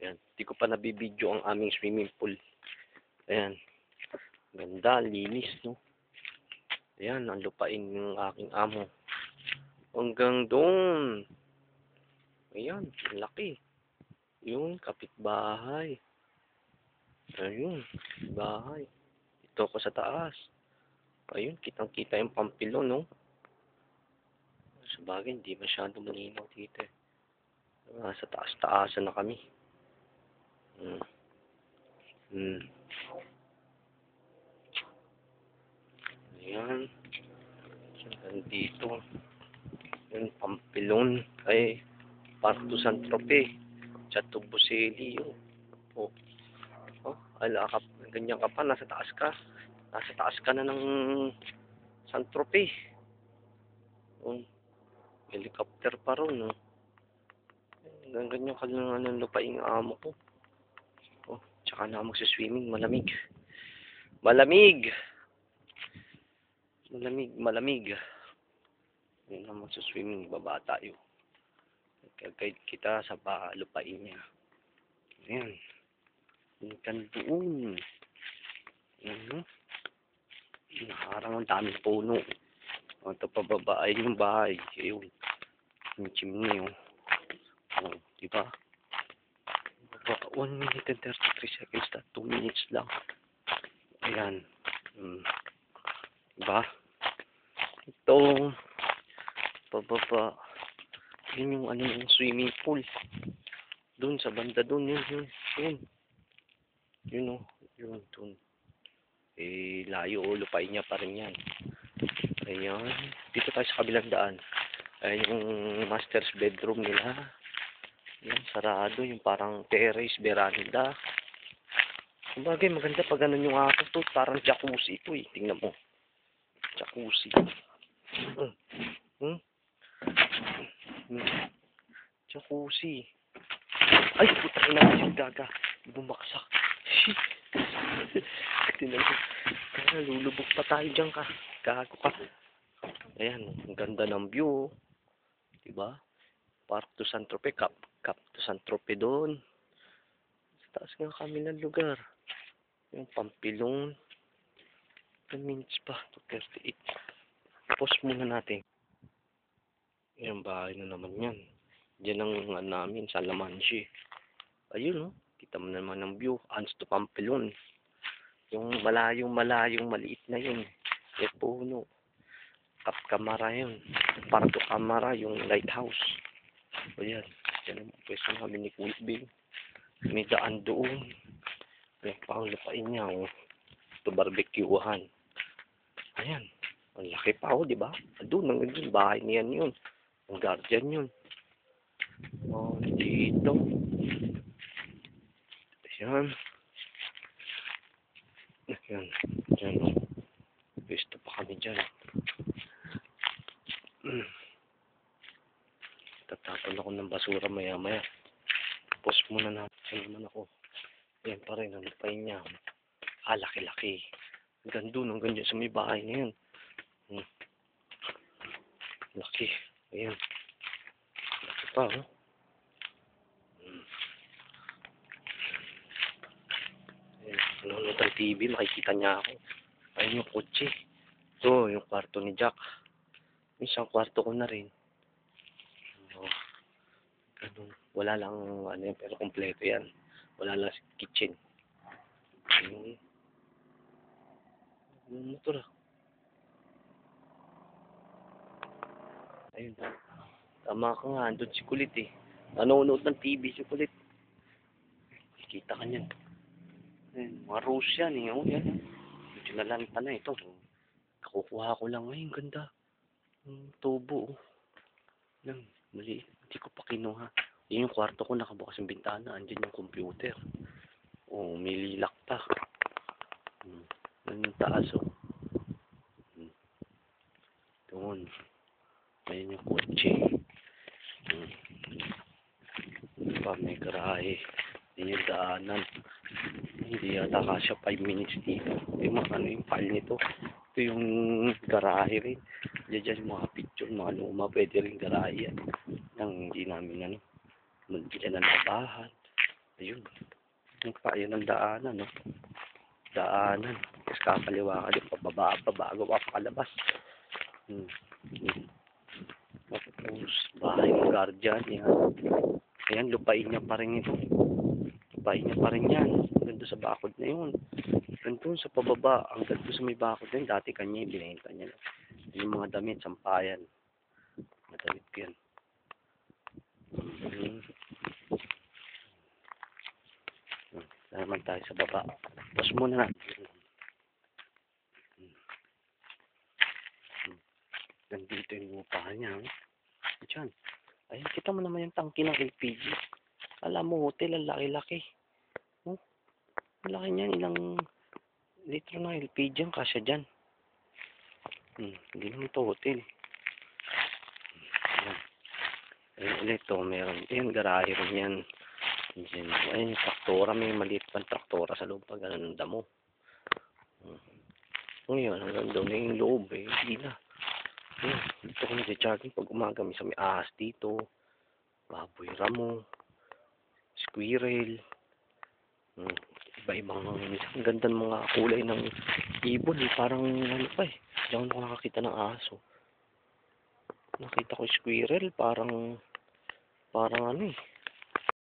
Ayan. Hindi ko pa nabibidyo ang aming swimming pool. Ayan. Ganda, linis, no? Ayan, ang lupain ng aking amo. Hanggang doon. Ayan, laki. Yun, kapitbahay. Ayun, bahay. Ito ko sa taas. Ayun, kitang-kita yung Pampilon, no? Sabagay, hindi masyado malinaw dito. Sa taas-taasan na kami. Hmm. Hmm. Ayan. Hanggang dito. Yun, Pampilon. Ay, Parto San Tropez. Chateau Buseli. Oh. Oh, ala ka. Ganyan ka pa. Nasa taas ka. Nasa taas ka na ng San Tropez. Oh, helicopter pa ron, no? Ganyan ka lang ng lupaing amo ko. Oh, tsaka na magsiswimming. Malamig. Malamig! Malamig. Yun na magsiswimming. Baba tayo. Guide kita sa lupain niya. Ayan. Ikan doon. Nakarang ang daming puno. Ito pababa ay yung bahay. Ayun. Yung chimney, oh. Oh, diba? 1 minute and 33 seconds na. 2 minutes lang. Ayan. Diba? Ito. Pababa. Yun yung yung swimming pool. Doon sa banda doon. Yun. Yun, oh. Yun, doon. Eh, layo, oh. Lupain niya pa rin yan. Ayan. Dito tayo sa kabilang daan. Ayan yung master's bedroom nila. Yan, sarado. Yung parang terrace, veranda. Kumbaga, maganda pag ganun yung ako to. Parang jacuzzi ito, eh. Tingnan mo. Jacuzzi. Jacuzzi. Ay, puta ina kasi gaga. Bumaksak. Shit. Tingnan mo. Kaya lulubog pa tayo dyan ka. Gago ka. Ayan, ang ganda ng view. Diba? Parto San Tropez, Cap to San Tropez doon. Sa taas nga kami ng lugar. Yung Pampilon. 10 minutes pa. 2:38. Pause muna natin. Yung bahay na naman yan. Diyan ang namin sa Lamanche. Ayun, oh. Kita mo naman ng view. Ans to Pampilon. Yung malayong maliit na yun. Yung puno. Cap Camara yun. Parto Camara yung lighthouse. Ayan. Diyan ang pwesto namin ni Kuya Bing. May daan doon. May panglupain niya, oh. Ito barbecuehan. Ayan. Ang laki pa, oh, diba? Doon, ang bahay niyan yun. Ang guardian yun. Oh, dito. Ayan. Ayan. Ayan, oh. Pwesto pa kami dyan. Tatapon ako ng basura maya-maya. Post muna natin naman ako. Ayan pa rin, ang lupain niya. Laki-laki. Hanggang doon, hanggang dyan sa may bahay na yun. Laki. Ayan. Laki pa, oh. Ayan. Nanonood ng TV, makikita niya ako. Ayan yung kotse. Ito, yung kwarto ni Jack. Isang kwarto ko na rin. Oh. Ganun. Wala lang, yan, pero kompleto yan. Wala lang kitchen. Yung motor, ah. Ayun. Tama ka nga, andun si Kulit, eh. Nanonood ng TV si Kulit. Kita ka niyan. Ayun, mga rose yan, eh. Oh, yan. Medyo nalanta na ito. Kakukuha ko lang. Ay, ang ganda. Tubo, oh. Yan, maliit. Hindi ko pa kinuha. Yun yung kwarto ko, nakabukas yung bintana. Andyan yung computer. Oh, may lilak pa. Yan yung taas, oh. Doon. Ayan yung kotse. Pa, may garahe. Yan yung daanan. Hindi yata kasya 5 minutes dito. Yung yung file nito. Ito yung garahe rin. Diyan yung mga picture, mga luma. Pwede rin garahe yan. Nang hindi namin, hindi na nabahan. Ayun. Yung pa, yun ang daanan, no? Daanan. Tapos kakaliwa ka din, pababa pa bago ka pakalabas. Hmm. Tapos, bahay ng guardian, yan. Ayan, lupain niya pa rin ito. Lupain niya pa rin yan. Hanggang doon sa bakod na yun. Hanggang doon sa pababa, hanggang doon sa may bakod na yun. Dati kanya yung binenta niya. Yung mga damit, sampayan. Mga damit ko yan. Hmm. Naman tayo sa baba. Tapos muna na. Nandito yung lupahan niya. Diyan. Ayun, kita mo naman yung tangki ng LPG. Alam mo, hotel, ang laki-laki. Oh, ang laki niyan. Ilang litro ng LPG ang kasya dyan. Hindi naman ito hotel. Ayun, ulit ito. Meron. Ayun, garahe rin yan. Ayun, yung traktora. May maliit pang traktora sa loob. Pag ganun ang damo. Ngayon, hanggang doon na yung loob eh. Hindi na. Ayun, dito ko nag-charging pag umaga. May ahas dito. Baboy ramo. Squirrel. Iba-ibang ang ganda ng mga kulay ng ibon eh. Parang ano pa eh. Diyan ako nakakita ng aso. Nakita ko squirrel. Parang ano eh.